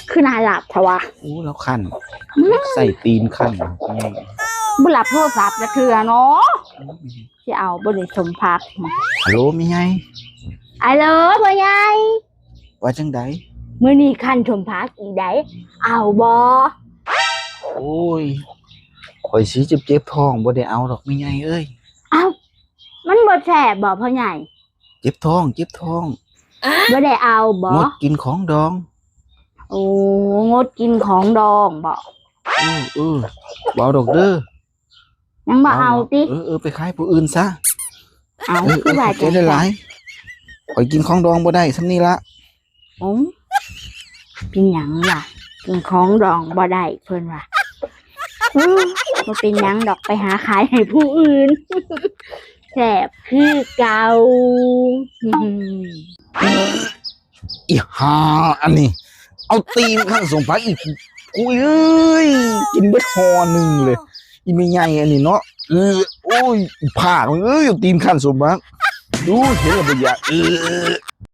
คือน่าหลับทว่าโอ้แล้วคันใส่ตีนคันไงบ่หลับโทรศัพท์จะคือเนาะที่เอาบ่ได้สมพักฮัลโหลมีไงไอ้เลยพ่อใหญ่ว่าจังไดมื้อนี้คันสมพักอีไดเอาบ่โอ้ยข่อยสิเจ็บท้องบ่ได้เอาดอกมีไงเอ้ยเอ้ามันบ่แซ่บบ่พ่อใหญ่เจ็บท้องบ่ได้เอาบ่งดกินของดองโอ้งดกินของดองบ่บ่เอาดอกเด้อยังบ่เอาติไปขายผู้อื่นซะเอาคือว่าจะได้หลายข่อยกินของดองบ่ได้ซำนี้ละโอ้เป็นหยังล่ะกินของดองบ่ได้เพิ่นว่าบ่เป็นหยังดอกไปหาขายให้ผู้อื่นแซ่บคือเก่าอีห่าอันนี้เอาตีนข้างสมพักอีกกูเอ้ยกินเบิดห่อนึงเลยอีไม่ใหญ่อันนี้เนาะโอ้ยผากมึงเอาตีนข้างสมพักดูเห็นแล้วบ่อยาก